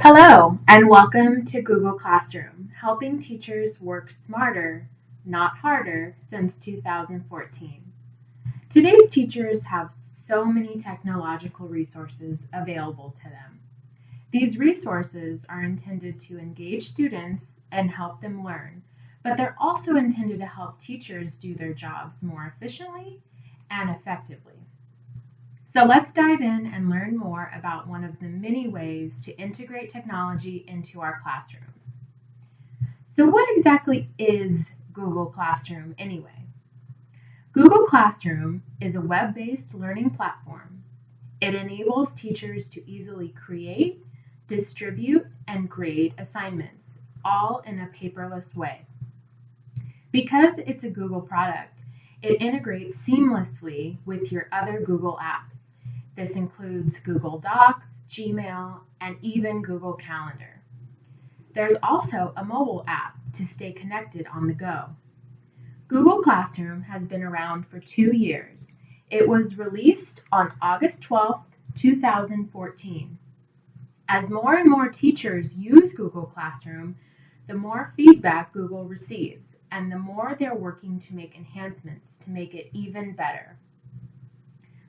Hello, and welcome to Google Classroom, helping teachers work smarter, not harder, since 2014. Today's teachers have so many technological resources available to them. These resources are intended to engage students and help them learn, but they're also intended to help teachers do their jobs more efficiently and effectively. So let's dive in and learn more about one of the many ways to integrate technology into our classrooms. So what exactly is Google Classroom anyway? Google Classroom is a web-based learning platform. It enables teachers to easily create, distribute, and grade assignments, all in a paperless way. Because it's a Google product, it integrates seamlessly with your other Google apps. This includes Google Docs, Gmail, and even Google Calendar. There's also a mobile app to stay connected on the go. Google Classroom has been around for 2 years. It was released on August 12, 2014. As more and more teachers use Google Classroom, the more feedback Google receives, and the more they're working to make enhancements to make it even better.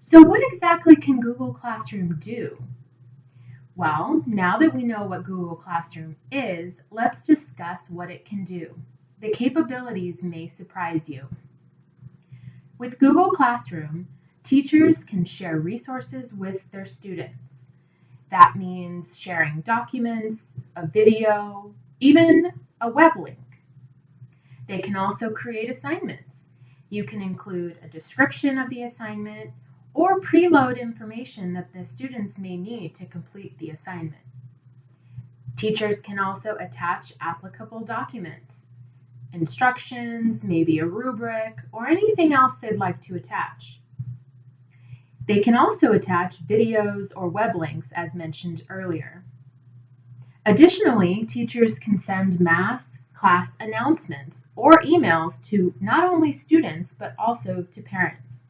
So what exactly can Google Classroom do? Well, now that we know what Google Classroom is, let's discuss what it can do. The capabilities may surprise you. With Google Classroom, teachers can share resources with their students. That means sharing documents, a video, even a web link. They can also create assignments. You can include a description of the assignment or preload information that the students may need to complete the assignment. Teachers can also attach applicable documents, instructions, maybe a rubric, or anything else they'd like to attach. They can also attach videos or web links as mentioned earlier. Additionally, teachers can send mass class announcements or emails to not only students but also to parents.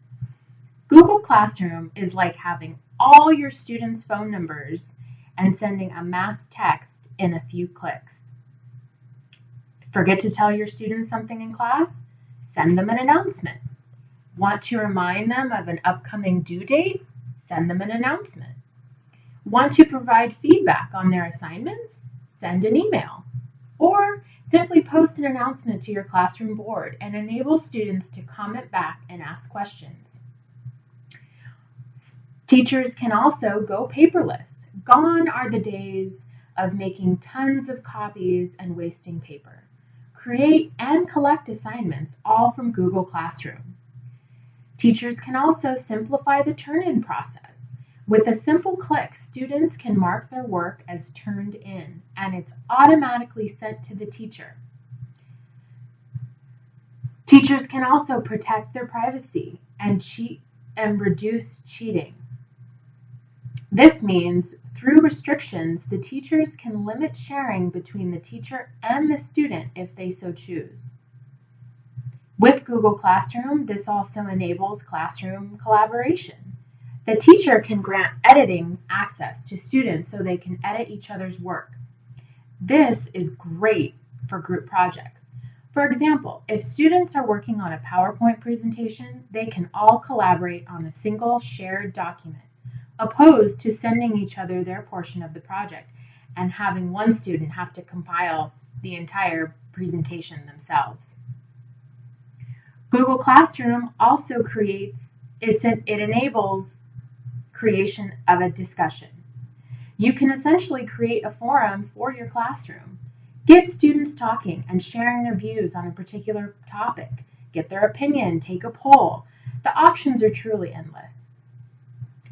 Google Classroom is like having all your students' phone numbers and sending a mass text in a few clicks. Forget to tell your students something in class? Send them an announcement. Want to remind them of an upcoming due date? Send them an announcement. Want to provide feedback on their assignments? Send an email. Or simply post an announcement to your classroom board and enable students to comment back and ask questions. Teachers can also go paperless. Gone are the days of making tons of copies and wasting paper. Create and collect assignments all from Google Classroom. Teachers can also simplify the turn-in process. With a simple click, students can mark their work as turned in, and it's automatically sent to the teacher. Teachers can also protect their privacy and reduce cheating. This means through restrictions, the teachers can limit sharing between the teacher and the student if they so choose. With Google Classroom, this also enables classroom collaboration. The teacher can grant editing access to students so they can edit each other's work. This is great for group projects. For example, if students are working on a PowerPoint presentation, they can all collaborate on a single shared document, opposed to sending each other their portion of the project and having one student have to compile the entire presentation themselves. Google Classroom also enables creation of a discussion. You can essentially create a forum for your classroom. Get students talking and sharing their views on a particular topic. Get their opinion, take a poll. The options are truly endless.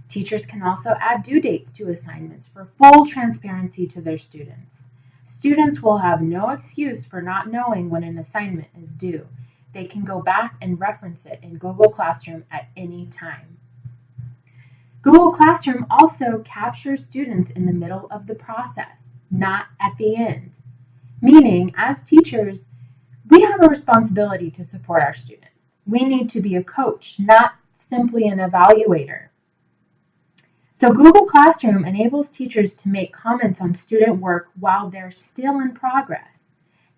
Teachers can also add due dates to assignments for full transparency to their students. Students will have no excuse for not knowing when an assignment is due. They can go back and reference it in Google Classroom at any time. Google Classroom also captures students in the middle of the process, not at the end. Meaning, as teachers, we have a responsibility to support our students. We need to be a coach, not simply an evaluator. So Google Classroom enables teachers to make comments on student work while they're still in progress.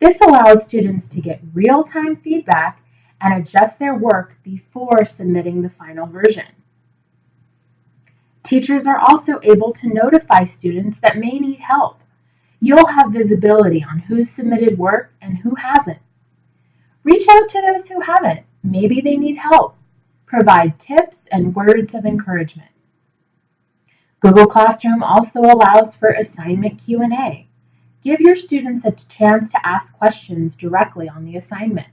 This allows students to get real-time feedback and adjust their work before submitting the final version. Teachers are also able to notify students that may need help. You'll have visibility on who's submitted work and who hasn't. Reach out to those who haven't. Maybe they need help. Provide tips and words of encouragement. Google Classroom also allows for assignment Q&A. Give your students a chance to ask questions directly on the assignment.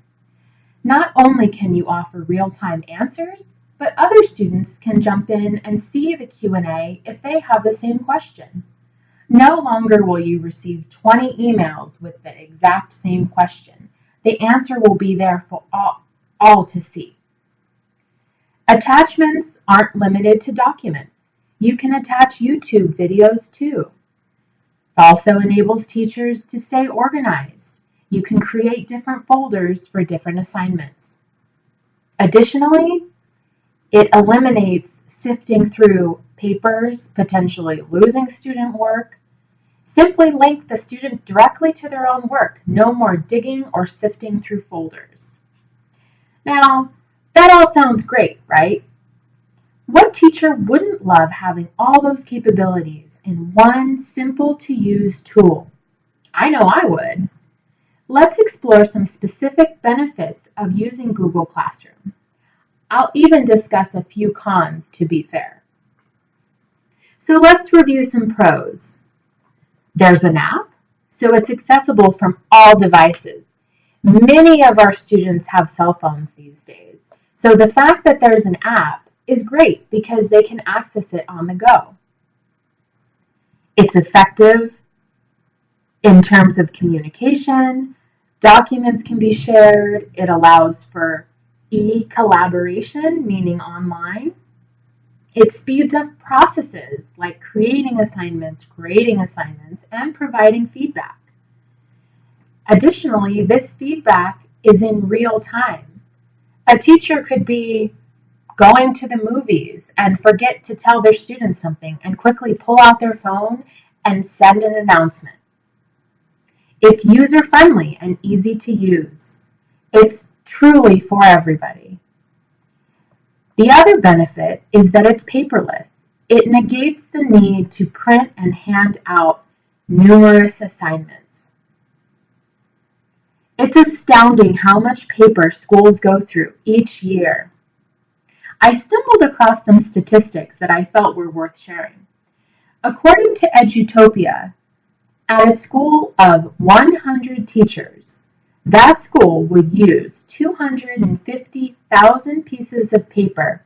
Not only can you offer real-time answers, but other students can jump in and see the Q&A if they have the same question. No longer will you receive 20 emails with the exact same question. The answer will be there for all to see. Attachments aren't limited to documents. You can attach YouTube videos too. It also enables teachers to stay organized. You can create different folders for different assignments. Additionally, it eliminates sifting through papers, potentially losing student work. Simply link the student directly to their own work. No more digging or sifting through folders. Now, that all sounds great, right? What teacher wouldn't love having all those capabilities in one simple-to-use tool? I know I would. Let's explore some specific benefits of using Google Classroom. I'll even discuss a few cons to be fair. So let's review some pros. There's an app, so it's accessible from all devices. Many of our students have cell phones these days, so the fact that there's an app is great because they can access it on the go. It's effective in terms of communication. Documents can be shared. It allows for e-collaboration, meaning online. It speeds up processes like creating assignments, grading assignments, and providing feedback. Additionally, this feedback is in real time. A teacher could be going to the movies and forget to tell their students something and quickly pull out their phone and send an announcement. It's user-friendly and easy to use. It's truly for everybody. The other benefit is that it's paperless. It negates the need to print and hand out numerous assignments. It's astounding how much paper schools go through each year. I stumbled across some statistics that I felt were worth sharing. According to Edutopia, at a school of 100 teachers, that school would use 250,000 pieces of paper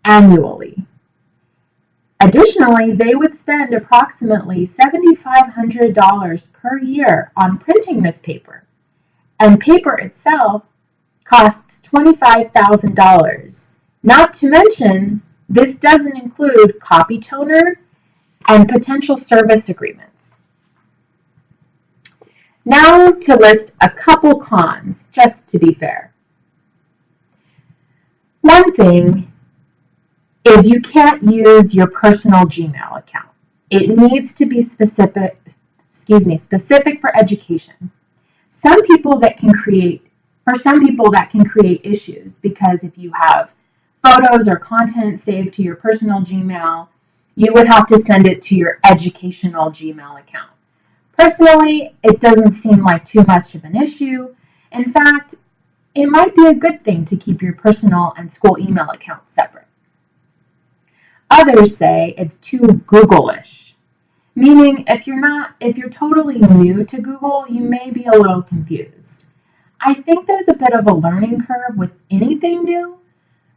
annually. Additionally, they would spend approximately $7,500 per year on printing this paper, and paper itself costs $25,000. Not to mention, this doesn't include copy toner and potential service agreements. Now to list a couple cons, just to be fair. One thing is you can't use your personal Gmail account. It needs to be specific for education. For some people that can create issues because if you have photos or content saved to your personal Gmail, you would have to send it to your educational Gmail account. Personally, it doesn't seem like too much of an issue. In fact, it might be a good thing to keep your personal and school email accounts separate. Others say it's too Google-ish, meaning if you're totally new to Google, you may be a little confused. I think there's a bit of a learning curve with anything new,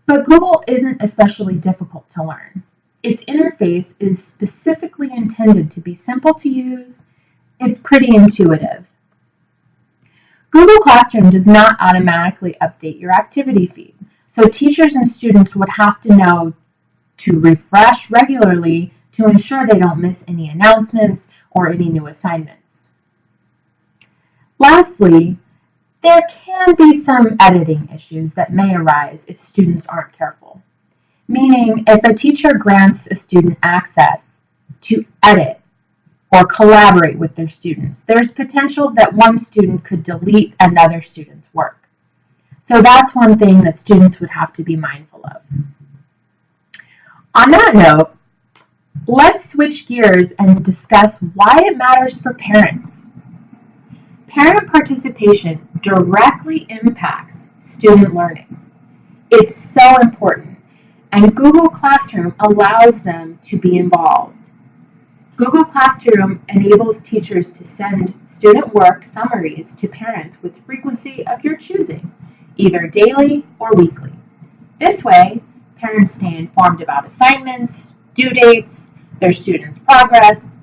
but Google isn't especially difficult to learn. Its interface is specifically intended to be simple to use. It's pretty intuitive. Google Classroom does not automatically update your activity feed, so teachers and students would have to know to refresh regularly to ensure they don't miss any announcements or any new assignments. Lastly, there can be some editing issues that may arise if students aren't careful. meaning if a teacher grants a student access to edit or collaborate with their students, there's potential that one student could delete another student's work. So that's one thing that students would have to be mindful of. On that note, let's switch gears and discuss why it matters for parents. Parent participation directly impacts student learning. It's so important, and Google Classroom allows them to be involved. Google Classroom enables teachers to send student work summaries to parents with frequency of your choosing, either daily or weekly. This way, parents stay informed about assignments, due dates, their students' progress,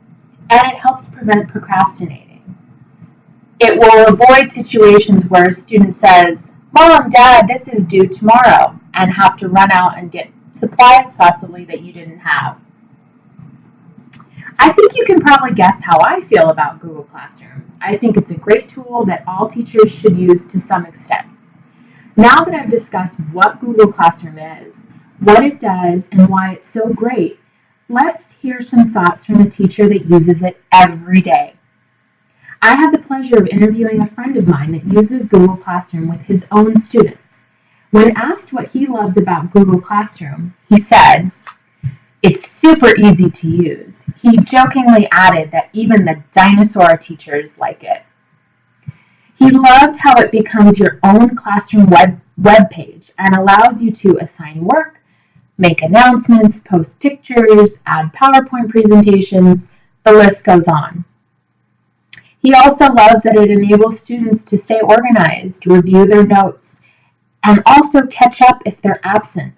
and it helps prevent procrastinating. It will avoid situations where a student says, "Mom, Dad, this is due tomorrow," and have to run out and get supplies possibly that you didn't have. I think you can probably guess how I feel about Google Classroom. I think it's a great tool that all teachers should use to some extent. Now that I've discussed what Google Classroom is, what it does, and why it's so great, let's hear some thoughts from a teacher that uses it every day. I had the pleasure of interviewing a friend of mine that uses Google Classroom with his own students. When asked what he loves about Google Classroom, he said, "It's super easy to use." He jokingly added that even the dinosaur teachers like it. He loved how it becomes your own classroom web page and allows you to assign work, make announcements, post pictures, add PowerPoint presentations, the list goes on. He also loves that it enables students to stay organized, review their notes, and also catch up if they're absent.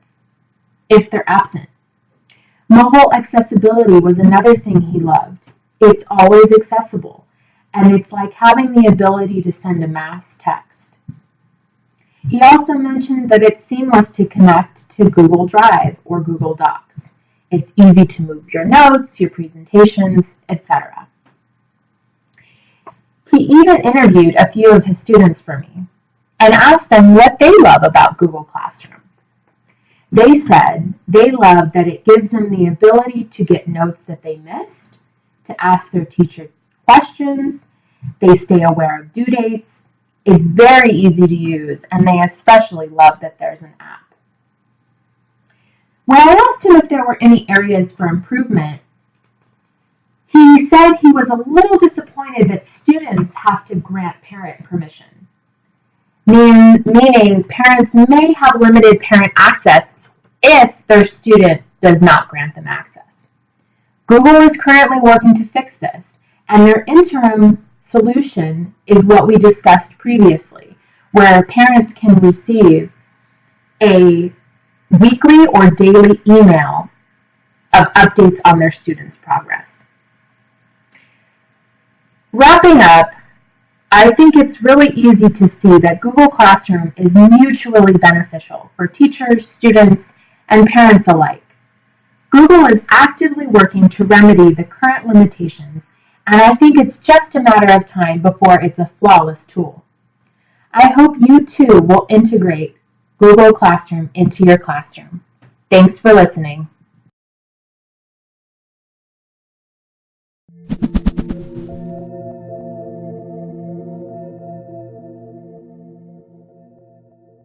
Mobile accessibility was another thing he loved. It's always accessible, and it's like having the ability to send a mass text. He also mentioned that it's seamless to connect to Google Drive or Google Docs. It's easy to move your notes, your presentations, etc. He even interviewed a few of his students for me and asked them what they love about Google Classroom. They said they love that it gives them the ability to get notes that they missed, to ask their teacher questions, they stay aware of due dates, it's very easy to use, and they especially love that there's an app. When I asked him if there were any areas for improvement, he said he was a little disappointed that students have to grant parent permission, meaning parents may have limited parent access if their student does not grant them access. Google is currently working to fix this, and their interim solution is what we discussed previously, where parents can receive a weekly or daily email of updates on their students' progress. Wrapping up, I think it's really easy to see that Google Classroom is mutually beneficial for teachers, students, and parents alike. Google is actively working to remedy the current limitations, and I think it's just a matter of time before it's a flawless tool. I hope you too will integrate Google Classroom into your classroom. Thanks for listening.